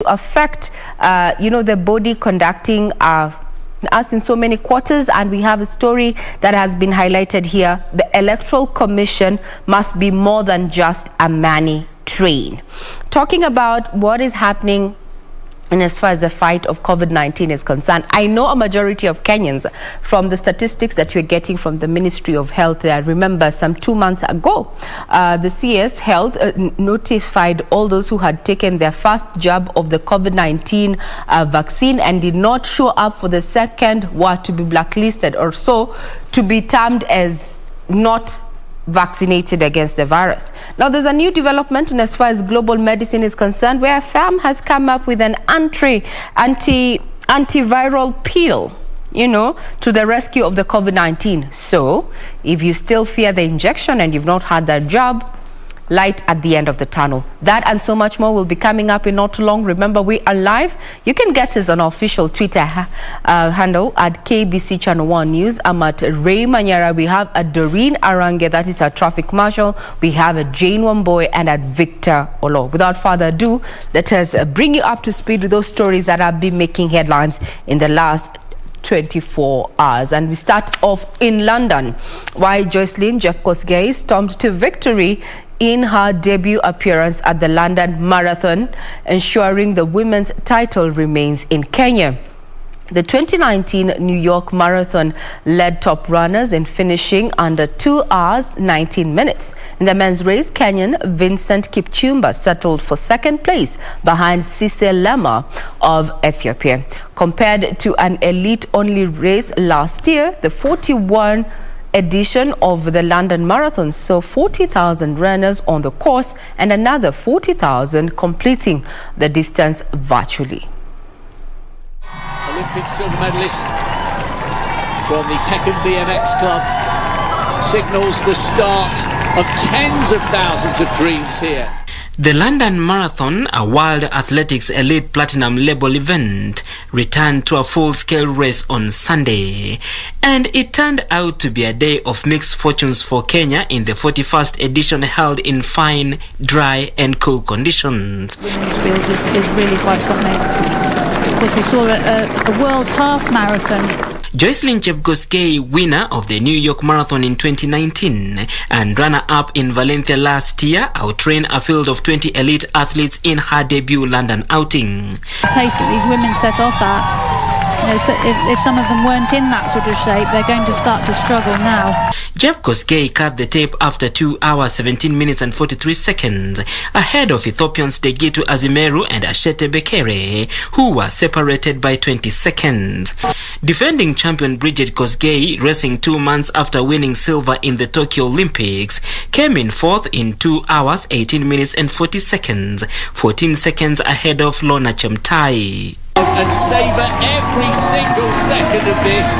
affect, the body conducting us in so many quarters, and we have a story that has been highlighted here. The Electoral Commission must be more than just a money train. Talking about what is happening and as far as the fight of COVID-19 is concerned, I know a majority of Kenyans, from the statistics that we're getting from the Ministry of Health, I remember some 2 months ago, the CS Health notified all those who had taken their first jab of the COVID-19 vaccine and did not show up for the second were to be blacklisted, or so to be termed as not vaccinated against the virus. Now, there's a new development in as far as global medicine is concerned, where a firm has come up with an antiviral pill, to the rescue of the COVID-19. So, if you still fear the injection and you've not had that jab, light at the end of the tunnel. That and so much more will be coming up in not too long. Remember, we are live. You can get us on our official Twitter handle at KBC Channel 1 News. I'm at Ray Manyara. We have a Doreen Arange, that is our traffic marshal. We have a Jane Wamboy and at Victor Olo. Without further ado, let us bring you up to speed with those stories that have been making headlines in the last 24 hours. And we start off in London, why Jocelyn Jepkosgei stormed to victory in her debut appearance at the London Marathon, ensuring the women's title remains in Kenya. The 2019 New York Marathon led top runners in finishing under 2 hours 19 minutes. In the men's race, Kenyan Vincent Kipchumba settled for second place behind Sise Lema of Ethiopia. Compared to an elite-only race last year, the 41 edition of the London Marathon saw 40,000 runners on the course and another 40,000 completing the distance virtually. Olympic silver medalist from the Peckham BMX Club signals the start of tens of thousands of dreams here. The London Marathon, a World Athletics Elite Platinum Label event, returned to a full-scale race on Sunday, and it turned out to be a day of mixed fortunes for Kenya in the 41st edition, held in fine, dry and cool conditions. Women's fields is really quite something. Of course, we saw a world half marathon. Jocelyn Jepkosgei, winner of the New York Marathon in 2019 and runner-up in Valencia last year, outran a field of 20 elite athletes in her debut London outing. The pace that these women set off at, so if some of them weren't in that sort of shape, they're going to start to struggle now. Jepkosgei cut the tape after 2 hours 17 minutes and 43 seconds, ahead of Ethiopians Degitu Azimeru and Ashete Bekere, who were separated by 20 seconds. Defending champion Bridget Kosgei, racing 2 months after winning silver in the Tokyo Olympics, came in fourth in 2 hours 18 minutes and 40 seconds, 14 seconds ahead of Lorna Chemtai. And savor every single second of this.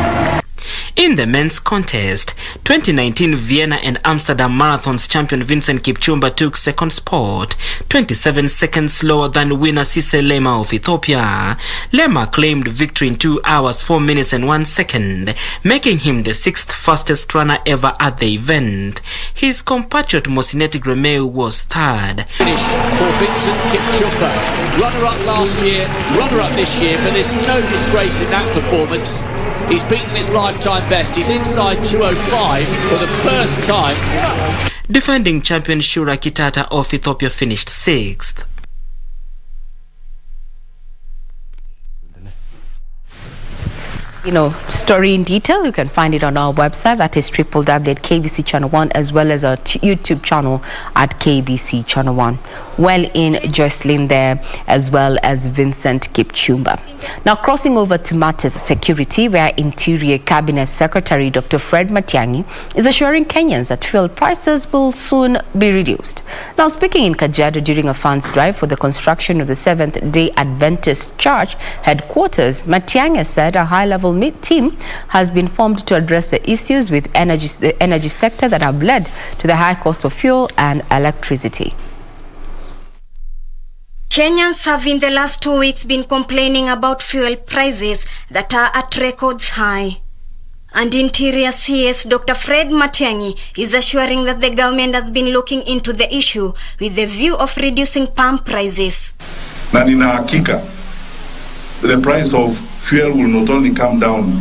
In the men's contest, 2019 Vienna and Amsterdam Marathons champion Vincent Kipchumba took second spot, 27 seconds slower than winner Sise Lema of Ethiopia. Lema claimed victory in 2 hours 4 minutes and 1 second, making him the 6th fastest runner ever at the event. His compatriot Mosineti Gremeu was third. Finish for Vincent Kipchumba, runner-up last year, runner-up this year, but there's no disgrace in that performance. He's beaten his lifetime best. He's inside 2:05 for the first time. Defending champion Shura Kitata of Ethiopia finished 6th. Story in detail, you can find it on our website, that is www.KBC Channel 1, as well as our YouTube channel at KBC Channel 1. Well in Jocelyn there, as well as Vincent Kipchumba. Now, crossing over to matters of security, where Interior Cabinet Secretary Dr. Fred Matiang'i is assuring Kenyans that fuel prices will soon be reduced. Now, speaking in Kajiado during a funds drive for the construction of the Seventh-day Adventist Church headquarters, Matiang'i said a high-level team has been formed to address the issues with the energy sector that have led to the high cost of fuel and electricity. Kenyans have in the last 2 weeks been complaining about fuel prices that are at records high. And Interior CS Dr. Fred Matiang'i is assuring that the government has been looking into the issue with the view of reducing pump prices. Na nina hakika the price of fuel will not only come down,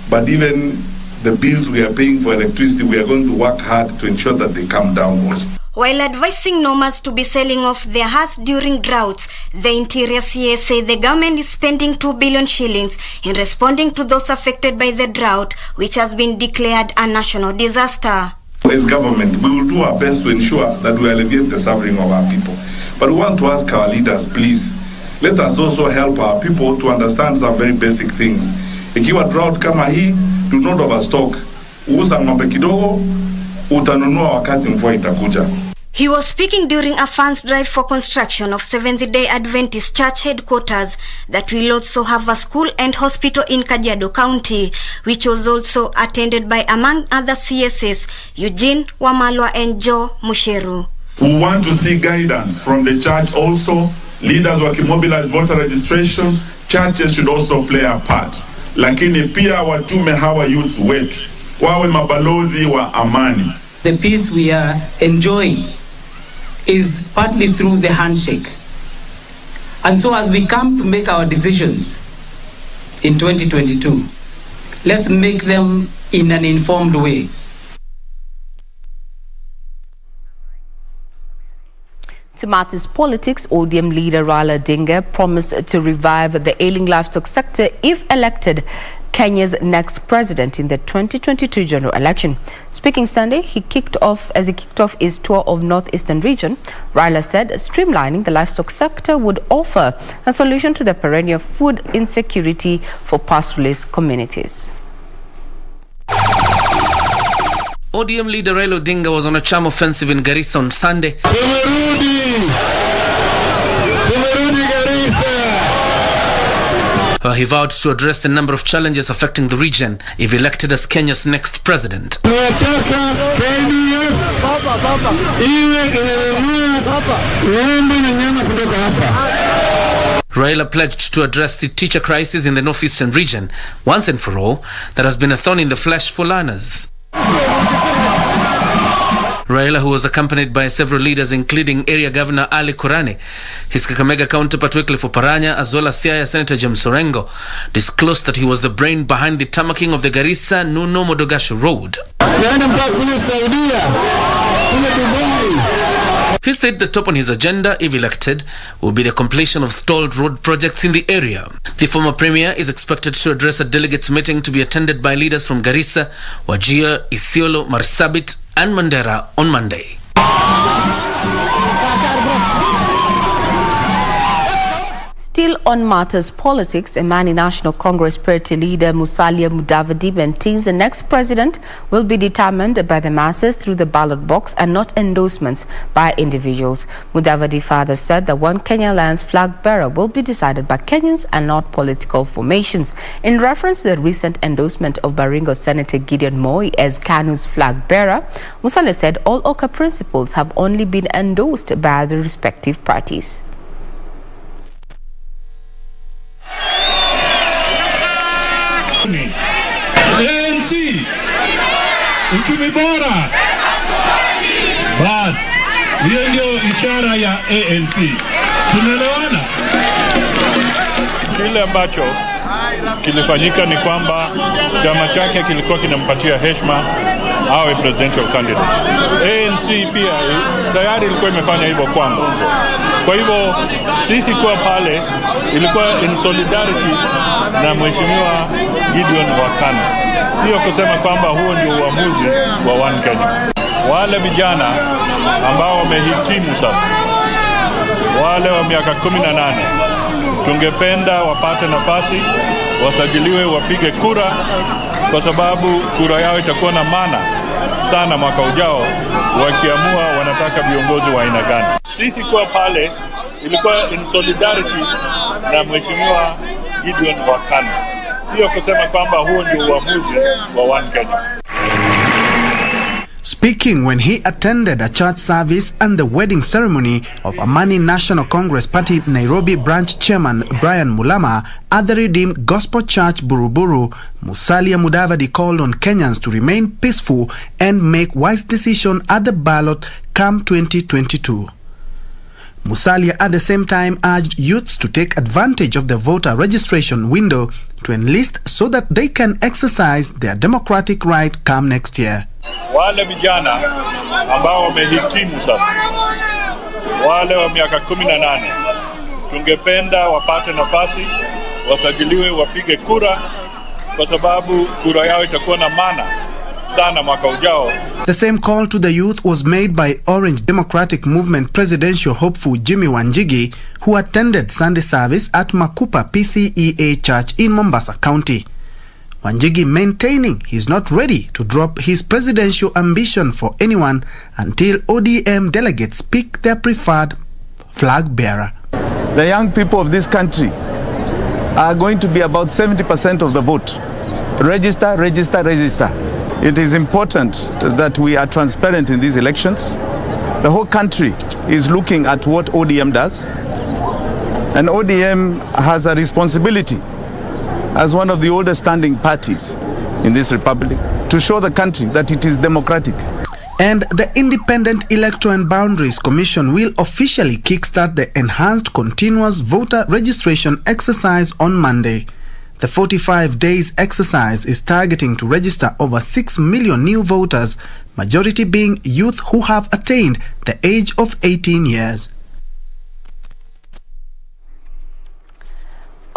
but even the bills we are paying for electricity, we are going to work hard to ensure that they come down also. While advising nomads to be selling off their herds during droughts, the Interior CS said the government is spending 2 billion shillings in responding to those affected by the drought, which has been declared a national disaster. As government, we will do our best to ensure that we alleviate the suffering of our people. But we want to ask our leaders, please, let us also help our people to understand some very basic things. Ikiwa drought kama hii, do not overstock. Uuza ng'ombe kidogo, utanunua wakati mvua itakuja. He was speaking during a funds drive for construction of Seventh-day Adventist Church headquarters that will also have a school and hospital in Kajiado County, which was also attended by, among other CSS, Eugene Wamalwa and Joe Musheru. We want to see guidance from the church also. Leaders wakimobilize voter registration, churches should also play a part. Lakini pia watume hawa youth wetu wawe mabalozi wa amani. The peace we are enjoying is partly through the handshake. And so as we come to make our decisions in 2022, let's make them in an informed way. To matters politics, ODM leader Raila Odinga promised to revive the ailing livestock sector if elected Kenya's next president in the 2022 general election. Speaking Sunday, he kicked off his tour of northeastern region. Raila said streamlining the livestock sector would offer a solution to the perennial food insecurity for pastoralist communities. ODM leader Raila Odinga was on a charm offensive in Garissa on Sunday. He vowed to address the number of challenges affecting the region if elected as Kenya's next president. Raila pledged to address the teacher crisis in the northeastern region once and for all that has been a thorn in the flesh for learners. Raila, who was accompanied by several leaders including Area Governor Ali Kurani, his Kakamega counterpart Wycliffe Oparanya, as well as Siaya Senator James Orengo, disclosed that he was the brain behind the tamaking of the Garissa-Nuno Modogashu Road. He said the top on his agenda, if elected, will be the completion of stalled road projects in the area. The former premier is expected to address a delegates meeting to be attended by leaders from Garissa, Wajir, Isiolo, Marsabit and Mandera on Monday. Still on matters politics, Amani National Congress Party leader Musalia Mudavadi maintains the next president will be determined by the masses through the ballot box and not endorsements by individuals. Mudavadi further said the One Kenya Alliance flag bearer will be decided by Kenyans and not political formations. In reference to the recent endorsement of Baringo Senator Gideon Moi as KANU's flag bearer, Musalia said all OCA principles have only been endorsed by the respective parties. ANC uchumi bora, basi hiyo ndio ishara ya ANC. Tunaelewana? Kile ambacho kilifanyika ni kwamba chama chake kilikuwa kinampatia heshima awe presidential candidate. ANC pia tayari ilikuwa imefanya hivyo kwanza. Kwa hivyo sisi kwa pale ilikuwa in solidarity na mheshimiwa Gideon Wakana. Sio kusema kwamba huo ndio uamuzi wa One Kenya. Wale vijana ambao wamehitimu sasa, wale wa miaka 18, tungependa wapate nafasi, wasajiliwe, wapige kura, kwa sababu kura yao itakuwa na maana sana mwaka ujao wakiamua wanataka viongozi wa aina gani. Sisi kwa pale ilikuwa in solidarity na mheshimiwa Gideon Wakana. Sio kusema kwamba huo ndio uamuzi wa One Kenya. Speaking when he attended a church service and the wedding ceremony of Amani National Congress Party Nairobi branch chairman Brian Mulama at the Redeemed Gospel Church Buruburu, Musalia Mudavadi called on Kenyans to remain peaceful and make wise decisions at the ballot come 2022. Musalia at the same time urged youths to take advantage of the voter registration window to enlist so that they can exercise their democratic right come next year. Wale vijana ambao wamehitimu sasa, wale wa miaka 18, tungependa wapate nafasi, wasajiliwe, wapige kura, kwa sababu kura yao itakuwa na maana sana mwaka ujao. The same call to the youth was made by Orange Democratic Movement presidential hopeful Jimmy Wanjigi, who attended Sunday service at Makupa PCEA Church in Mombasa County. Wanjigi maintaining he's not ready to drop his presidential ambition for anyone until ODM delegates pick their preferred flag bearer. The young people of this country are going to be about 70% of the vote. Register, register, register. It is important that we are transparent in these elections. The whole country is looking at what ODM does. And ODM has a responsibility as one of the oldest standing parties in this republic to show the country that it is democratic. And the Independent Electoral and Boundaries Commission will officially kickstart the enhanced continuous voter registration exercise on Monday. The 45 days exercise is targeting to register over 6 million new voters, majority being youth who have attained the age of 18 years.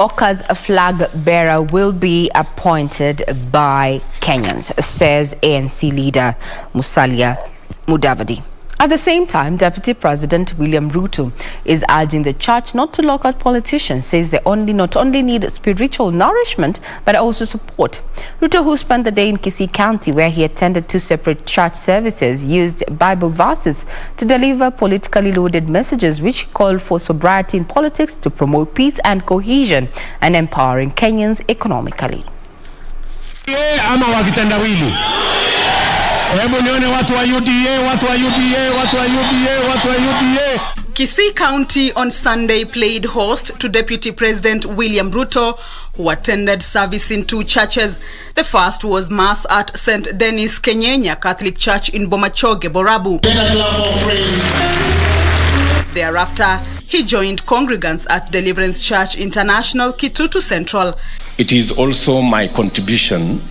Oka's flag bearer will be appointed by Kenyans, says ANC leader Musalia Mudavadi. At the same time, Deputy President William Ruto is urging the church not to lock out politicians, says they not only need spiritual nourishment, but also support. Ruto, who spent the day in Kisii County, where he attended 2 separate church services, used Bible verses to deliver politically loaded messages which called for sobriety in politics to promote peace and cohesion and empowering Kenyans economically. Kisii County on Sunday played host to Deputy President William Ruto, who attended service in 2 churches. The first was Mass at St. Dennis Kenyenya Catholic Church in Bomachoge, Borabu. Thereafter, he joined congregants at Deliverance Church International, Kitutu Central. It is also my contribution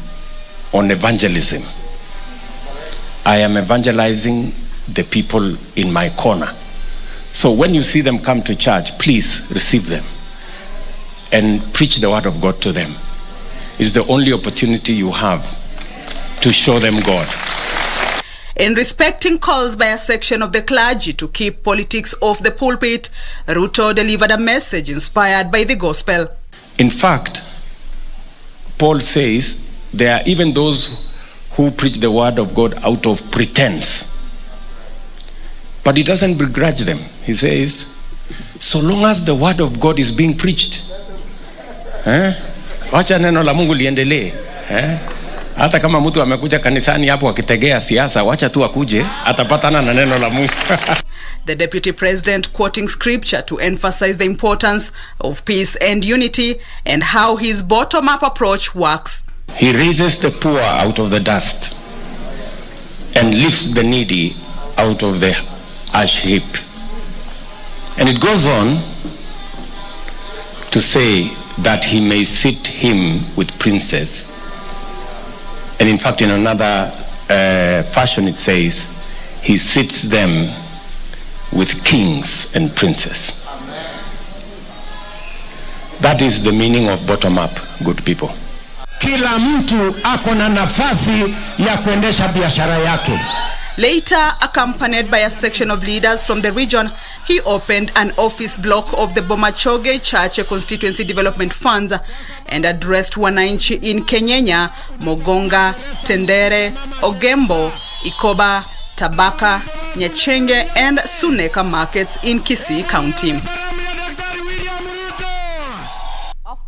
on evangelism. I am evangelizing the people in my corner. So when you see them come to church, please receive them and preach the word of God to them. It's the only opportunity you have to show them God. In respecting calls by a section of the clergy to keep politics off the pulpit, Ruto delivered a message inspired by the gospel. In fact, Paul says there are even those who preach the word of God out of pretense. But he doesn't begrudge them. He says, so long as the word of God is being preached, wacha neno la Mungu liendelee. Hata kama mtu amekuja kanisani hapo akitegea siasa, wacha tu akuje, atapatana na neno la Mungu. The Deputy President quoting scripture to emphasize the importance of peace and unity and how his bottom-up approach works. He raises the poor out of the dust and lifts the needy out of the ash heap. And it goes on to say that he may sit him with princes. And in fact, in another fashion it says, he sits them with kings and princes. That is the meaning of bottom up, good people. Kila mtu ako na nafasi ya kuendesha biashara yake. Later, accompanied by a section of leaders from the region, he opened an office block of the Bomachoge Church Constituency Development Funds and addressed wananchi in Kenyenya, Mogonga, Tendere, Ogembo, Ikoba, Tabaka, Nyachenge and Suneka markets in Kisii County.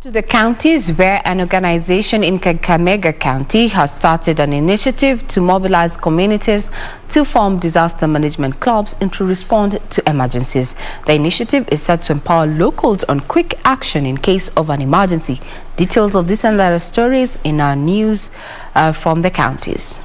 To the counties, where an organization in Kakamega County has started an initiative to mobilize communities to form disaster management clubs and to respond to emergencies. The initiative is set to empower locals on quick action in case of an emergency. Details of this and other stories in our news from the counties.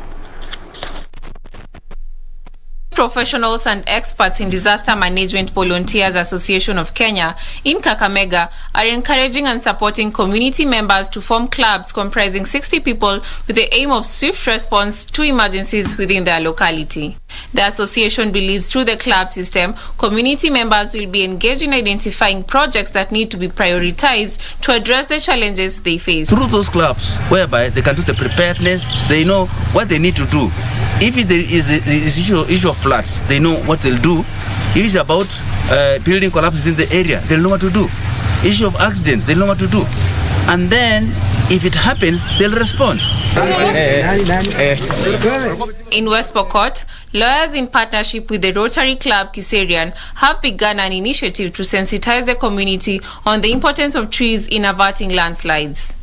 professionals and experts in disaster management Volunteers Association of Kenya in Kakamega are encouraging and supporting community members to form clubs comprising 60 people with the aim of swift response to emergencies within their locality. The association believes through the club system, community members will be engaged in identifying projects that need to be prioritized to address the challenges they face. Through those clubs, whereby they can do the preparedness, they know what they need to do. If there is issue of floods, they know what they'll do. If it's about building collapses in the area, they'll know what to do. Issue of accidents, they'll know what to do. And then, if it happens, they'll respond. In West Pokot, lawyers in partnership with the Rotary Club Kiserian have begun an initiative to sensitize the community on the importance of trees in averting landslides.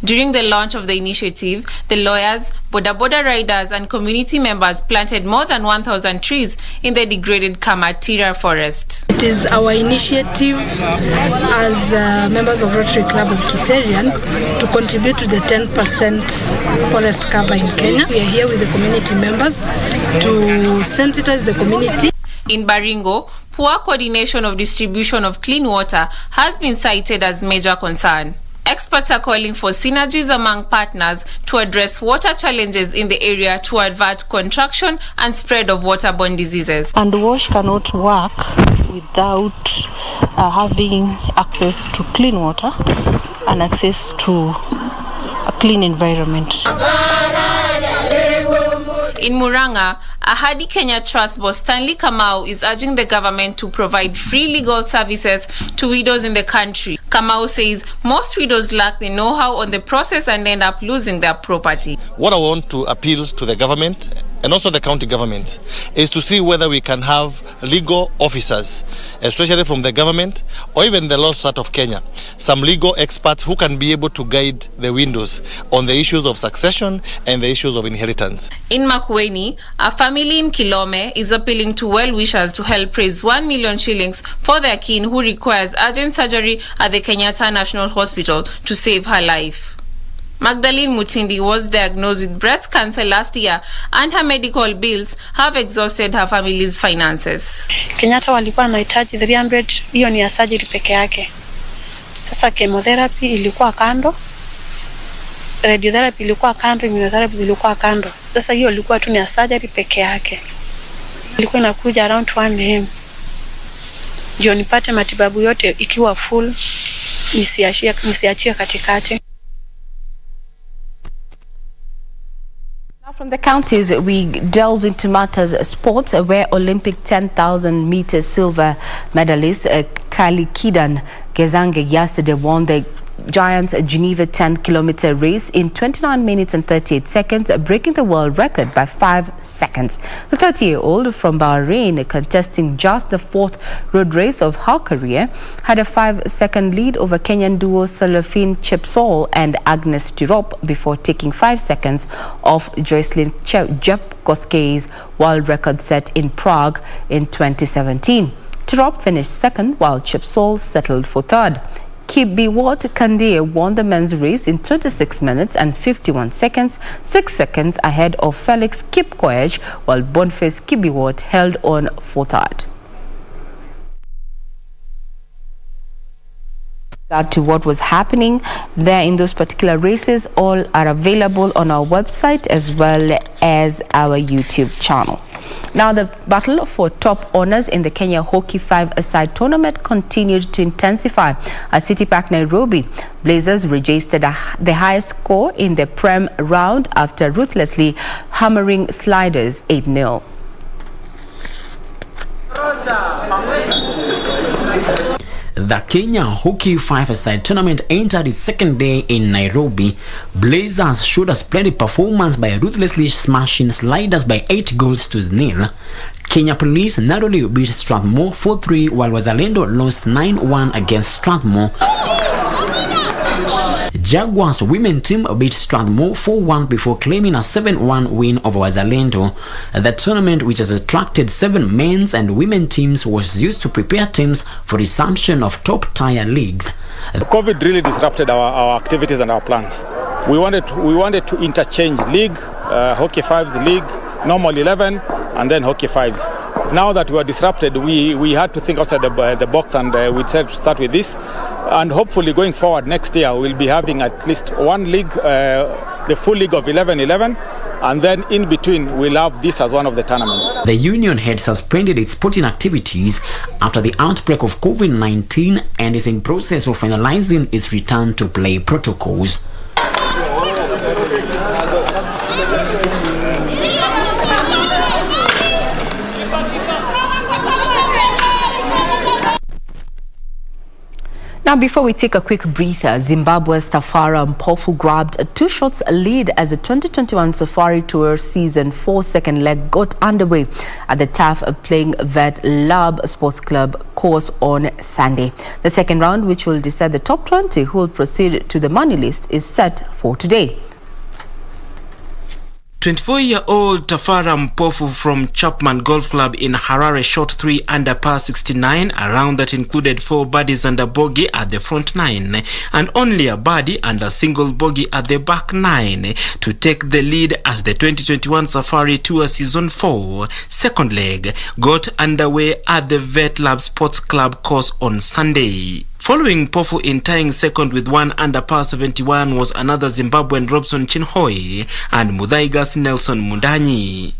During the launch of the initiative, the lawyers, boda riders and community members planted more than 1,000 trees in the degraded Kamatira forest. It is our initiative as members of Rotary Club of Kiserian to contribute to the 10% forest cover in Kenya. We are here with the community members to sensitize the community. In Baringo, poor coordination of distribution of clean water has been cited as major concern. Experts are calling for synergies among partners to address water challenges in the area to avert contraction and spread of waterborne diseases. And WASH cannot work without having access to clean water and access to a clean environment. In Muranga, Ahadi Kenya Trust boss Stanley Kamau is urging the government to provide free legal services to widows in the country. Kamau says most widows lack the know-how on the process and end up losing their property. What I want to appeal to the government and also the county government is to see whether we can have legal officers, especially from the government or even the Law Society of Kenya, some legal experts who can be able to guide the widows on the issues of succession and the issues of inheritance. In Makueni, a family in Kilome is appealing to well-wishers to help raise 1 million shillings for their kin who requires urgent surgery at the Kenyatta National Hospital to save her life. Magdalene Mutindi was diagnosed with breast cancer last year and her medical bills have exhausted her family's finances. Kenyatta walikuwa wanahitaji 300, hiyo ni ya surgery peke yake. Sasa chemotherapy ilikuwa kando, radiotherapy ilikuwa kando, immunotherapy ilikuwa kando. Sasa hiyo ilikuwa tu ni ya surgery peke yake. Ilikuwa inakuja around 1 am. Ndio nipate matibabu yote ikiwa full, nisiachie katikati. From the counties, we delve into matters sports, where Olympic 10,000 meter silver medalist Kali Kidan Gezange yesterday won the Giants Geneva 10-kilometer race in 29 minutes and 38 seconds, breaking the world record by 5 seconds. The 30-year-old from Bahrain, contesting just the 4th road race of her career, had a 5-second lead over Kenyan duo Salafin Chepsol and Agnes Tirop before taking 5 seconds off Joycelyn Jepkoski's world record set in Prague in 2017. Tirop finished second, while Chepsol settled for third. Kibiwot Kandie won the men's race in 26 minutes and 51 seconds, 6 seconds ahead of Felix Kipkoech, while Boniface Kibiwot held on for third. To what was happening there in those particular races, all are available on our website as well as our YouTube channel. Now, the battle for top honors in the Kenya Hockey 5-a-side tournament continued to intensify at City Park, Nairobi. Blazers registered the highest score in the Prem round after ruthlessly hammering Sliders 8-0. The Kenya Hockey 5-a-side tournament entered its second day in Nairobi. Blazers showed a splendid performance by ruthlessly smashing Sliders by 8 goals to 0. Kenya Police narrowly beat Strathmore 4-3, while Wazalendo lost 9-1 against Strathmore. Jaguars women team beat Strathmore 4-1 before claiming a 7-1 win over Wazalendo. The tournament, which has attracted 7 men's and women teams, was used to prepare teams for resumption of top-tier leagues. COVID really disrupted our activities and our plans. We wanted to interchange league, Hockey 5's league, normal 11, and then Hockey 5's. now that we are disrupted, we had to think outside the box, and we said to start with this. And hopefully going forward next year, we'll be having at least one league, the full league of 11-11, and then in between, we'll have this as one of the tournaments. The union had suspended its sporting activities after the outbreak of COVID-19 and is in process of finalizing its return to play protocols. Now, before we take a quick breather, Zimbabwe's Tafara Mpofu grabbed a 2 shots lead as the 2021 Safari Tour Season 4 second leg got underway at the TAF Playing Vet Lab Sports Club course on Sunday. The second round, which will decide the top 20 who will proceed to the money list, is set for today. 24-year-old Tafara Mpofu from Chapman Golf Club in Harare shot 3 under par 69, a round that included 4 birdies and a bogey at the front 9 and only a birdie and a single bogey at the back 9 to take the lead as the 2021 Safari Tour Season 4 second leg got underway at the Vet Lab Sports Club course on Sunday. Following Mpofu in tying second with 1 under par 71 was another Zimbabwean Robson Chinhoi and Muthaigas Nelson Mundanyi.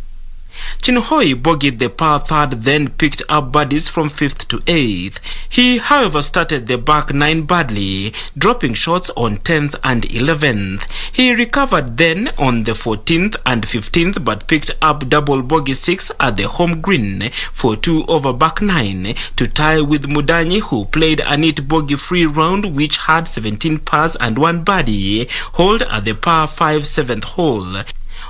Chinhoi bogeyed the par 3rd, then picked up birdies from 5th to 8th. He, however, started the back 9 badly, dropping shots on 10th and 11th. He recovered then on the 14th and 15th, but picked up double bogey 6 at the home green for 2 over back 9 to tie with Mundanyi, who played a neat bogey-free round which had 17 pars and 1 birdie, holed at the par 5 7th hole.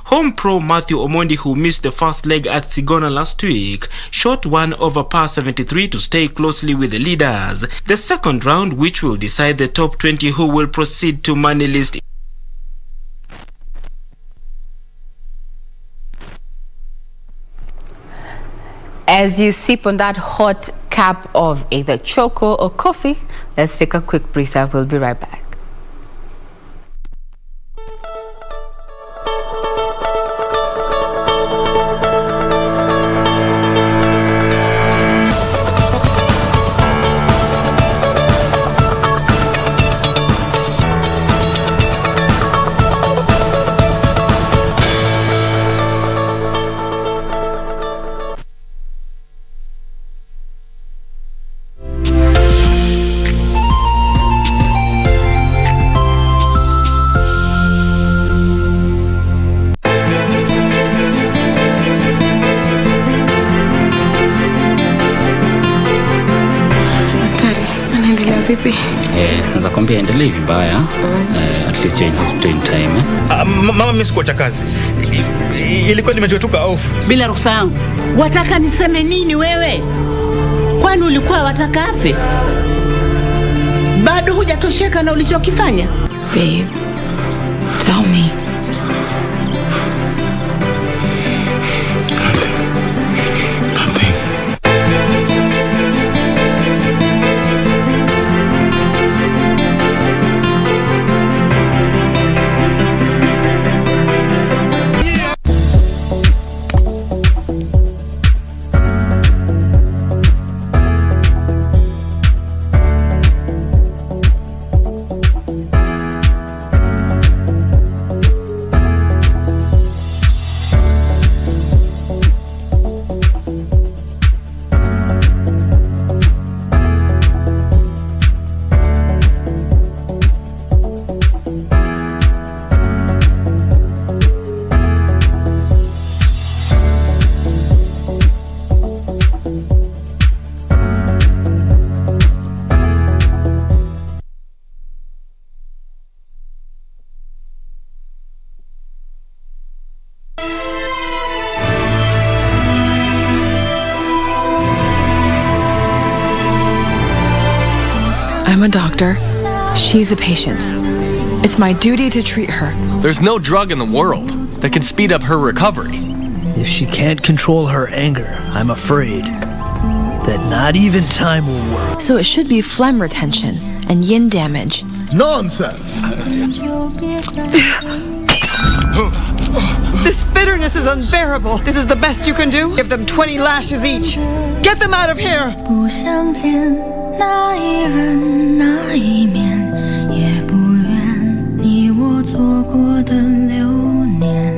Home pro Matthew Omondi, who missed the first leg at Sigona last week, shot 1 over par 73 to stay closely with the leaders. The second round, which will decide the top 20 who will proceed to money list. As you sip on that hot cup of either choco or coffee, let's take a quick breather. We'll be right back. Vipi? Naweza kwambia endelee vibaya. At least you're in hospital in time. Mama mimi sikuacha kazi. Ilikuwa nimechotoka off. Bila ruhusa yangu. Wataka niseme nini wewe? Kwani ulikuwa wataka afe? Bado hujatosheka na ulichokifanya? Babe, tell me. I'm a doctor. She's a patient. It's my duty to treat her. There's no drug in the world that can speed up her recovery. If she can't control her anger, I'm afraid that not even time will work. So it should be phlegm retention and yin damage. Nonsense! This bitterness is unbearable. This is the best you can do? Give them 20 lashes each. Get them out of here. 不想见那一人那一面，也不愿你我错过的流年。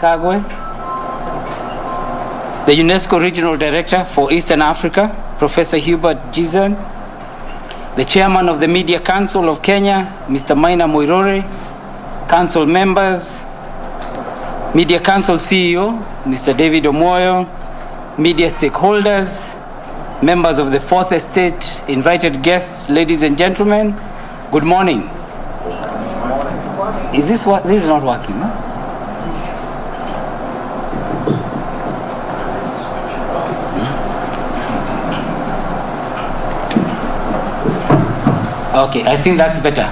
Kagwe, the UNESCO Regional Director for Eastern Africa, Professor Hubert Gizan, the Chairman of the Media Council of Kenya, Mr. Maina Moirore, Council members, Media Council CEO, Mr. David Omoyo, media stakeholders, members of the Fourth Estate, invited guests, ladies and gentlemen, good morning. Is this what? This is not working, huh? Okay, I think that's better.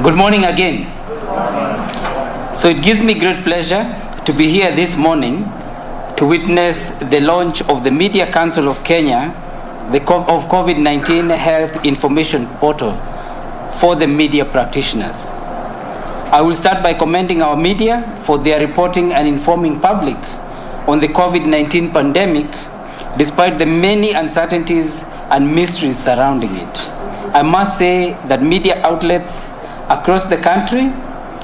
Good morning again. So it gives me great pleasure to be here this morning to witness the launch of the Media Council of Kenya, of COVID-19 Health Information Portal for the media practitioners. I will start by commending our media for their reporting and informing public on the COVID-19 pandemic, despite the many uncertainties and mysteries surrounding it. I must say that media outlets across the country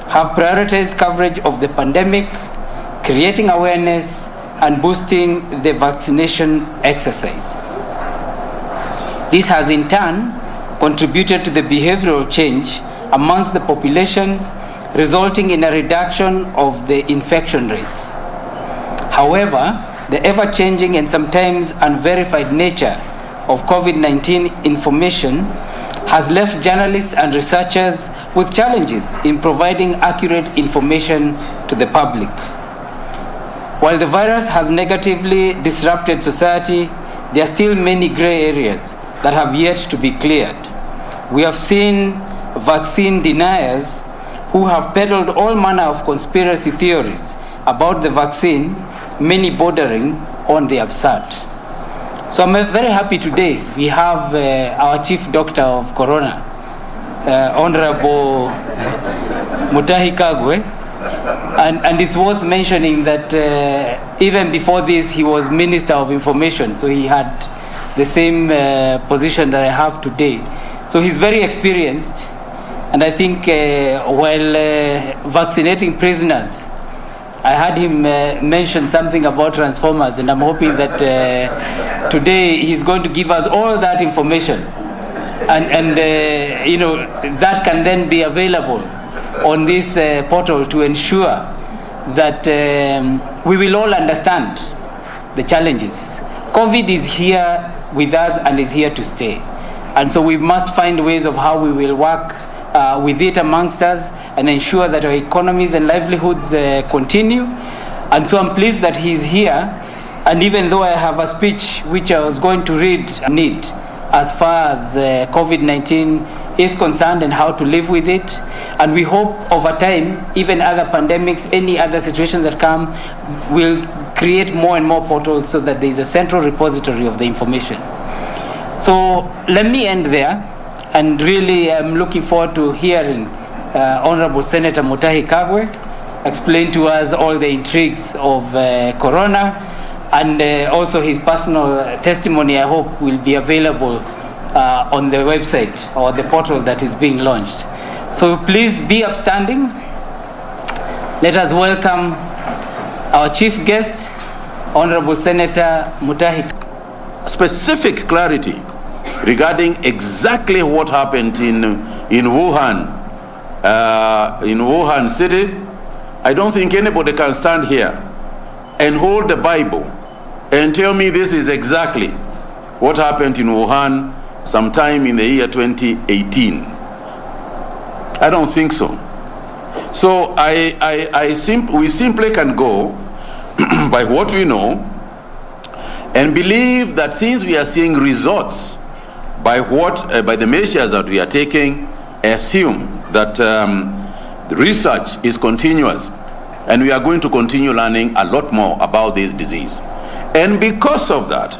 have prioritized coverage of the pandemic, creating awareness and boosting the vaccination exercise. This has in turn contributed to the behavioral change amongst the population, resulting in a reduction of the infection rates. However, the ever-changing and sometimes unverified nature of COVID-19 information has left journalists and researchers with challenges in providing accurate information to the public. While the virus has negatively disrupted society, there are still many gray areas that have yet to be cleared. We have seen vaccine deniers who have peddled all manner of conspiracy theories about the vaccine, many bordering on the absurd. So I'm very happy today. We have our Chief Doctor of Corona, Honorable Mutahi Kagwe, and it's worth mentioning that even before this he was Minister of Information, so he had the same position that I have today. So he's very experienced, and I think while vaccinating prisoners, I heard him mention something about transformers, and I'm hoping that today he's going to give us all that information, and you know, that can then be available on this portal to ensure that we will all understand the challenges. COVID is here with us and is here to stay, and so we must find ways of how we will work with it amongst us and ensure that our economies and livelihoods continue. And so I'm pleased that he's here, and even though I have a speech which I was going to read as far as COVID-19 is concerned and how to live with it, and we hope over time, even other pandemics, any other situations that come, will create more and more portals so that there is a central repository of the information. So let me end there. And really, I'm looking forward to hearing Honorable Senator Mutahi Kagwe explain to us all the intrigues of Corona, and also his personal testimony, I hope, will be available on the website or the portal that is being launched. So please be upstanding. Let us welcome our chief guest, Honorable Senator Mutahi. Specific clarity regarding exactly what happened in Wuhan city. I don't think anybody can stand here and hold the Bible and tell me this is exactly what happened in Wuhan sometime in the year 2018. I don't think so. So we simply can go by what we know and believe that since we are seeing results by the measures that we are taking, assume that the research is continuous and we are going to continue learning a lot more about this disease. And because of that,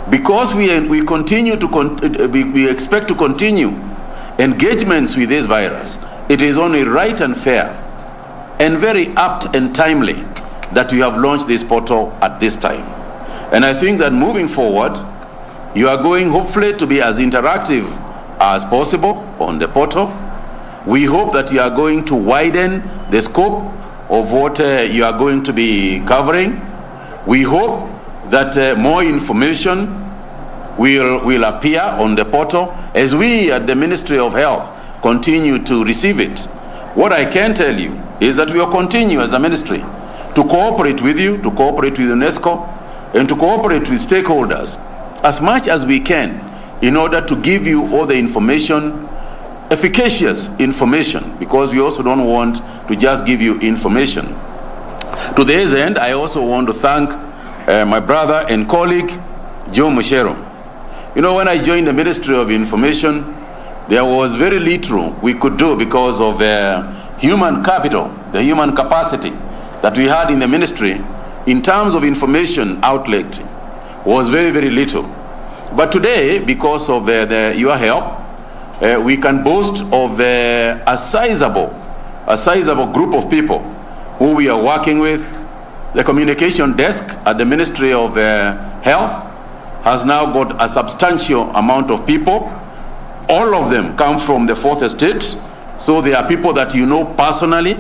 because we expect to continue engagements with this virus, it is only right and fair and very apt and timely that we have launched this portal at this time. And I think that moving forward, you are going hopefully to be as interactive as possible on the portal. We hope that you are going to widen the scope of what you are going to be covering. We hope that more information will appear on the portal as we at the Ministry of Health continue to receive it. What I can tell you is that we will continue as a ministry to cooperate with you, to cooperate with UNESCO, and to cooperate with stakeholders as much as we can in order to give you all the information, efficacious information, because we also don't want to just give you information. To this end, I also want to thank my brother and colleague, Joe Mushero. You know, when I joined the Ministry of Information, there was very little we could do because of human capital, the human capacity that we had in the ministry in terms of information outlet was very, very little. But today, because of your help, we can boast of a sizable group of people who we are working with. The communication desk at the Ministry of Health has now got a substantial amount of people. All of them come from the fourth estate, so they are people that you know personally.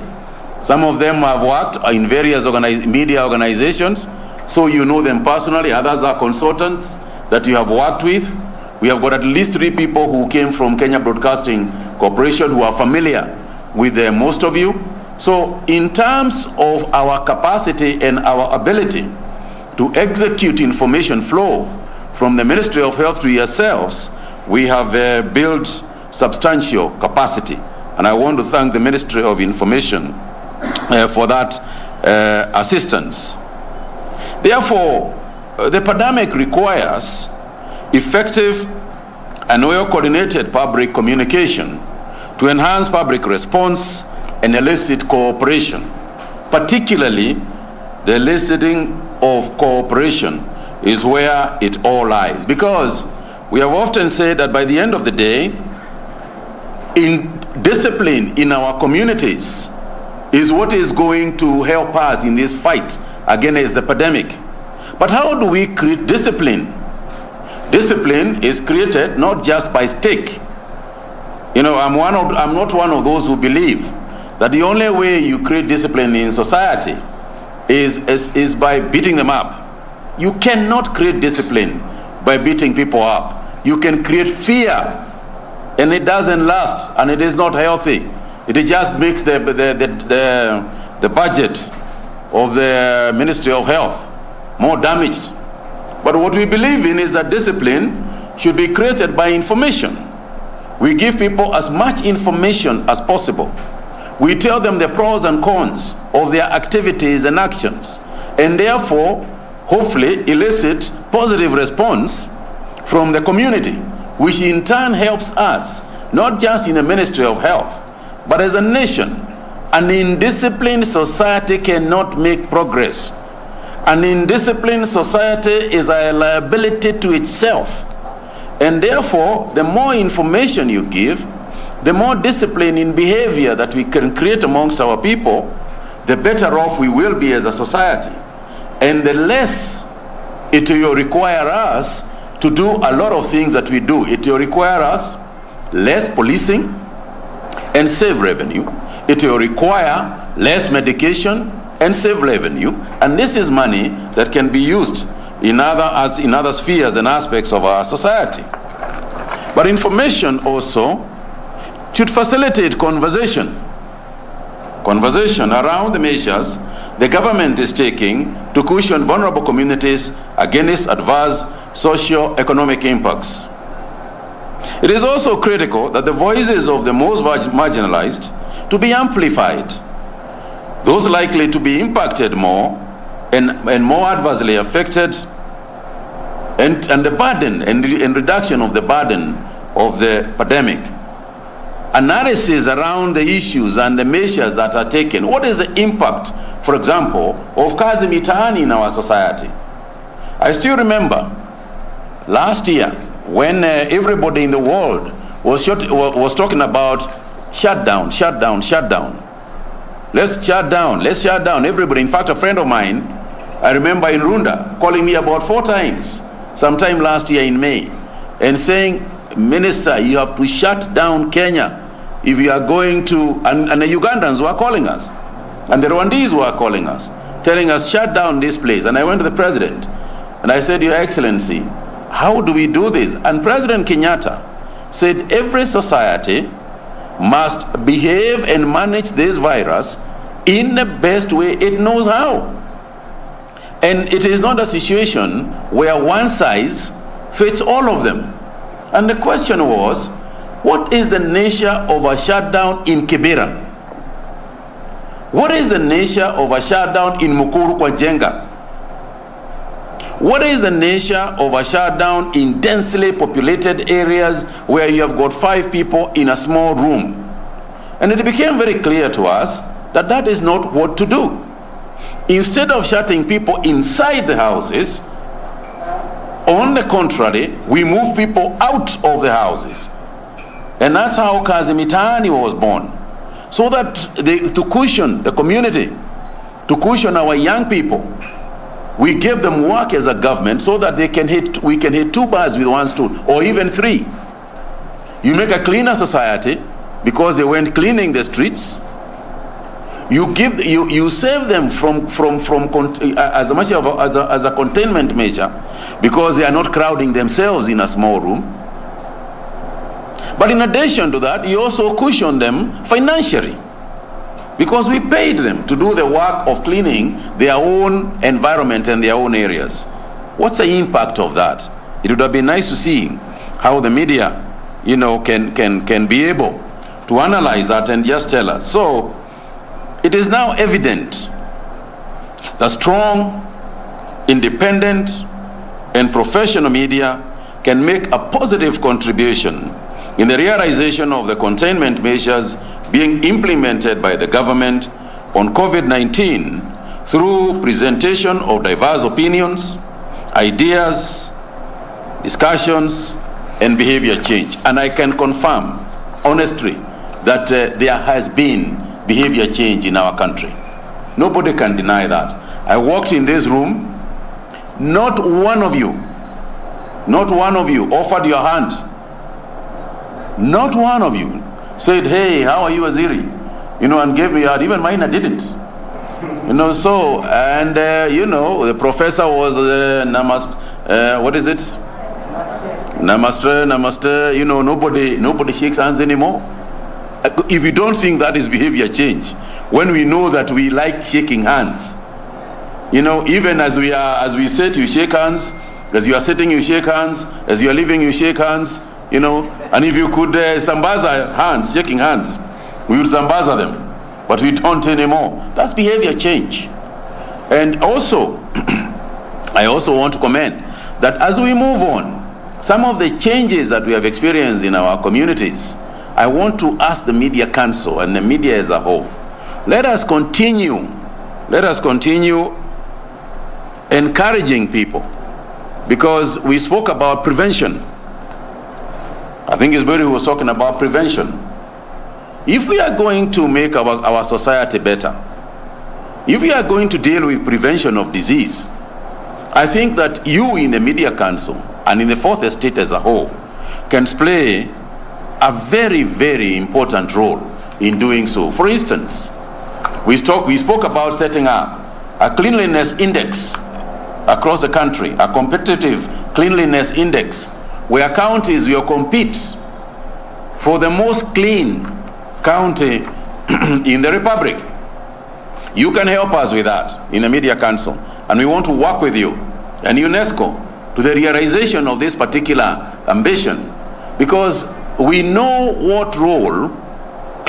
Some of them have worked in various media organizations, so you know them personally. Others are consultants that you have worked with. We have got at least 3 people who came from Kenya Broadcasting Corporation who are familiar with most of you. So in terms of our capacity and our ability to execute information flow from the Ministry of Health to yourselves, we have built substantial capacity. And I want to thank the Ministry of Information for that assistance. Therefore, the pandemic requires effective and well-coordinated public communication to enhance public response and elicit cooperation. Particularly, the eliciting of cooperation is where it all lies. Because we have often said that by the end of the day, discipline in our communities is what is going to help us in this fight against the pandemic. But how do we create discipline? Discipline is created not just by stick. You know, I'm not one of those who believe that the only way you create discipline in society is by beating them up. You cannot create discipline by beating people up. You can create fear, and it doesn't last, and it is not healthy. It just makes the budget of the Ministry of Health more damaged. But what we believe in is that discipline should be created by information. We give people as much information as possible. We tell them the pros and cons of their activities and actions, and therefore, hopefully, elicit positive response from the community, which in turn helps us, not just in the Ministry of Health, but as a nation. An indisciplined society cannot make progress. An indisciplined society is a liability to itself. And therefore, the more information you give, the more discipline in behavior that we can create amongst our people, the better off we will be as a society. And the less it will require us to do a lot of things that we do. It will require us less policing and save revenue. It will require less medication and save revenue. And this is money that can be used in other spheres and aspects of our society. But information also should facilitate conversation around the measures the government is taking to cushion vulnerable communities against adverse socio-economic impacts. It is also critical that the voices of the most marginalized to be amplified. Those likely to be impacted more and more adversely affected, and the burden and reduction of the burden of the pandemic. Analysis around the issues and the measures that are taken. What is the impact, for example, of kazi mitaani in our society? I still remember last year when everybody in the world was talking about shutdown. Let's shut down, everybody. In fact, a friend of mine, I remember in Runda, calling me about 4 times, sometime last year in May, and saying, Minister, you have to shut down Kenya if you are going to, and the Ugandans were calling us, and the Rwandese were calling us, telling us, shut down this place. And I went to the president, and I said, Your Excellency, how do we do this? And President Kenyatta said, every society must behave and manage this virus in the best way it knows how. And it is not a situation where one size fits all of them. And the question was, what is the nature of a shutdown in Kibera? What is the nature of a shutdown in Mukuru kwa Jenga? What is the nature of a shutdown in densely populated areas where you have got 5 people in a small room? And it became very clear to us that that is not what to do. Instead of shutting people inside the houses, on the contrary, we move people out of the houses. And that's how Kazi Mitaani was born. So that to cushion the community, to cushion our young people, we give them work as a government so that we can hit 2 birds with 1 stone, or even 3. You make a cleaner society because they weren't cleaning the streets. You save them from as much as a containment measure because they are not crowding themselves in a small room. But in addition to that, you also cushion them financially because we paid them to do the work of cleaning their own environment and their own areas. What's the impact of that? It would have been nice to see how the media, can be able to analyze that and just tell us. So it is now evident that strong, independent, and professional media can make a positive contribution in the realization of the containment measures being implemented by the government on COVID-19 through presentation of diverse opinions, ideas, discussions, and behavior change. And I can confirm, honestly, that there has been behavior change in our country. Nobody can deny that. I walked in this room, not one of you offered your hand. Not one of you said, hey, how are you, Waziri? And gave me a hand. Even mine, I didn't. So, and the professor was what is it? Namaste. Nobody shakes hands anymore. If you don't think that is behavior change, when we know that we like shaking hands, even as we sit, you shake hands. As you are sitting, you shake hands. As you are leaving, you shake hands. And if you could sambaza hands, shaking hands, we would sambaza them. But we don't anymore. That's behavior change. And also, I also want to comment that as we move on, some of the changes that we have experienced in our communities, I want to ask the Media Council and the media as a whole, let us continue encouraging people, because we spoke about prevention. I think Isberi was talking about prevention. If we are going to make our society better, if we are going to deal with prevention of disease, I think that you in the Media Council and in the Fourth Estate as a whole can play a very, very important role in doing so. For instance, we spoke about setting up a cleanliness index across the country, a competitive cleanliness index, where counties will compete for the most clean county in the Republic. You can help us with that in the Media Council, and we want to work with you and UNESCO to the realization of this particular ambition, because we know what role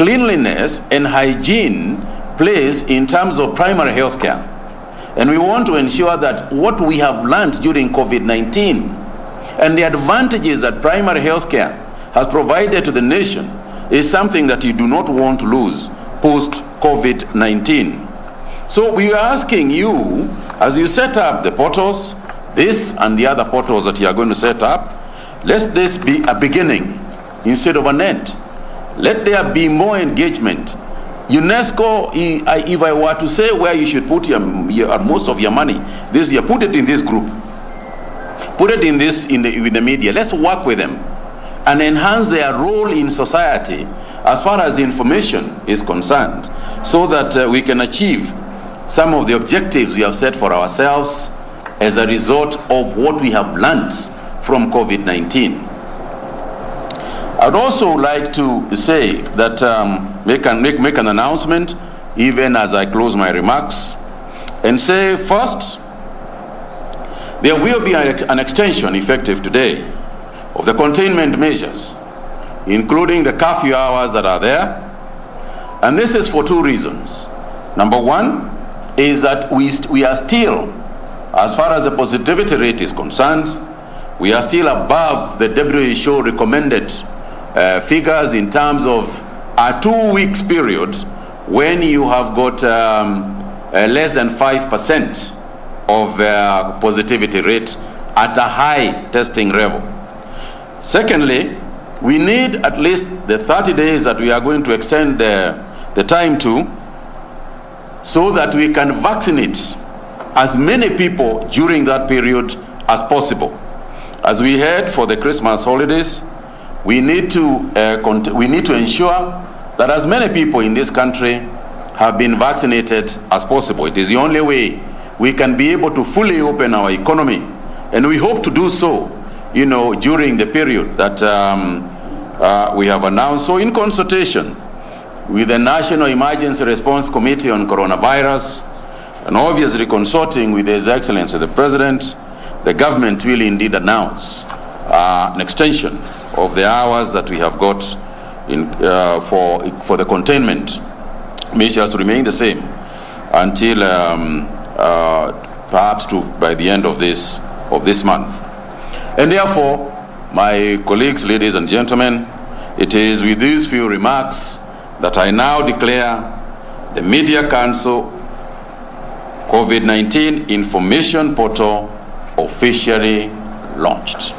cleanliness and hygiene plays in terms of primary health care. And we want to ensure that what we have learned during COVID-19 and the advantages that primary health care has provided to the nation is something that you do not want to lose post-COVID-19. So we are asking you, as you set up the portals, this and the other portals that you are going to set up, let this be a beginning instead of an end. Let there be more engagement. UNESCO, if I were to say where you should put most of your money this year, put it in this group. Put it in this with the media. Let's work with them and enhance their role in society as far as information is concerned, so that we can achieve some of the objectives we have set for ourselves as a result of what we have learned from COVID-19. I'd also like to say that make an announcement even as I close my remarks, and say first, there will be an extension effective today of the containment measures, including the curfew hours that are there. And this is for two reasons. Number one is that we are still, as far as the positivity rate is concerned, we are still above the WHO recommended figures in terms of a 2 weeks period when you have got less than 5% of positivity rate at a high testing level. Secondly, we need at least the 30 days that we are going to extend the time to, so that we can vaccinate as many people during that period as possible. As we head for the Christmas holidays, we need to ensure that as many people in this country have been vaccinated as possible. It is the only way we can be able to fully open our economy, and we hope to do so, during the period that we have announced. So, in consultation with the National Emergency Response Committee on Coronavirus, and obviously consulting with His Excellency the President, the government will indeed announce an extension of the hours that we have got for the containment measures to remain the same until perhaps by the end of this month. And therefore, my colleagues, ladies and gentlemen, it is with these few remarks that I now declare the Media Council COVID-19 Information Portal officially launched.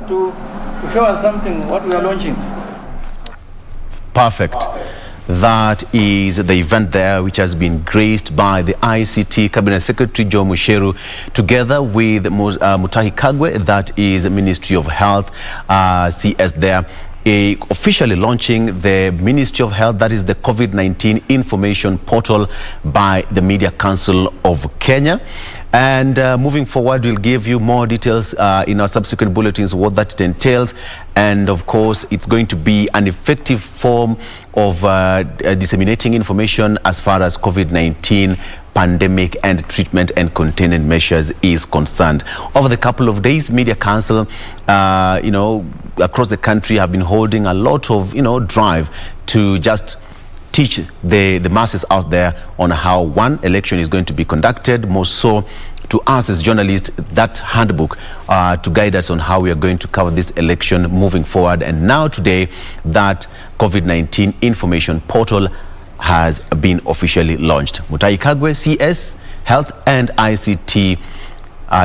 To show us something, what we are launching. Perfect. That is the event there, which has been graced by the ICT Cabinet Secretary Joe Musheru, together with Mutahi Kagwe, that is Ministry of Health, CS there, officially launching the Ministry of Health, that is the COVID-19 Information Portal by the Media Council of Kenya. And moving forward, we'll give you more details in our subsequent bulletins, what that entails. And of course, it's going to be an effective form of disseminating information as far as COVID-19 pandemic and treatment and containment measures is concerned. Over the couple of days, Media Council, across the country have been holding a lot of, drive to just teach the masses out there on how one election is going to be conducted, more so to us as journalists, that handbook to guide us on how we are going to cover this election moving forward. And now today, that COVID-19 information portal has been officially launched. Mutai Kagwe, CS Health, and ICT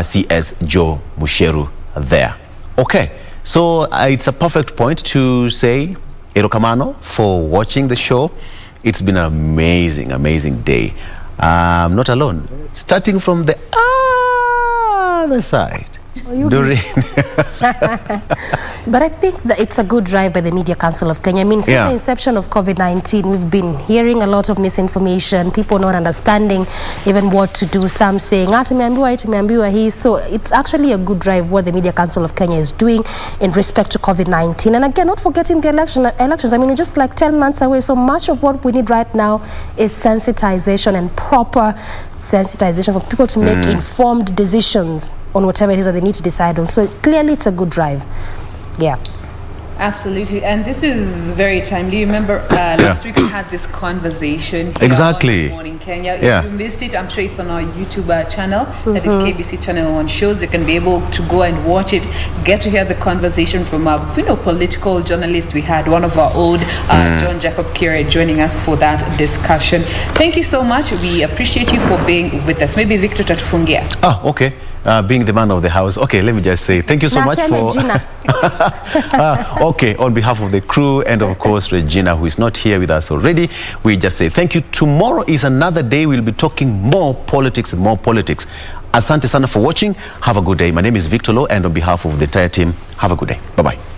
CS Joe Musheru there. Okay, so it's a perfect point to say Erokamano for watching the show. It's been an amazing, amazing day. I'm not alone. Starting from the other side. Oh, But I think that it's a good drive by the Media Council of Kenya. I mean, since the inception of COVID-19, we've been hearing a lot of misinformation, people not understanding even what to do, some saying, so it's actually a good drive what the Media Council of Kenya is doing in respect to COVID-19. And again, not forgetting the elections. I mean, we're just like 10 months away, so much of what we need right now is sensitization and proper sensitization for people to make informed decisions on whatever it is that they need to decide on. So clearly it's a good drive. Yeah. Absolutely. And this is very timely. Remember last week we had this conversation exactly. Morning Kenya. If you missed it, I'm sure it's on our YouTube channel, that is KBC Channel 1 shows. You can be able to go and watch it, get to hear the conversation from a political journalist. We had one of our old John Jacob Kire joining us for that discussion. Thank you so much. We appreciate you for being with us. Maybe Victor Tatufungia. Okay. Being the man of the house, okay, let me just say thank you so much for okay, on behalf of the crew and of course Regina, who is not here with us already, we just say thank you. Tomorrow is another day. We'll be talking more politics and more politics. Asante sana for watching. Have a good day. My name is Victor Lo, and on behalf of the entire team, have a good day. Bye-bye.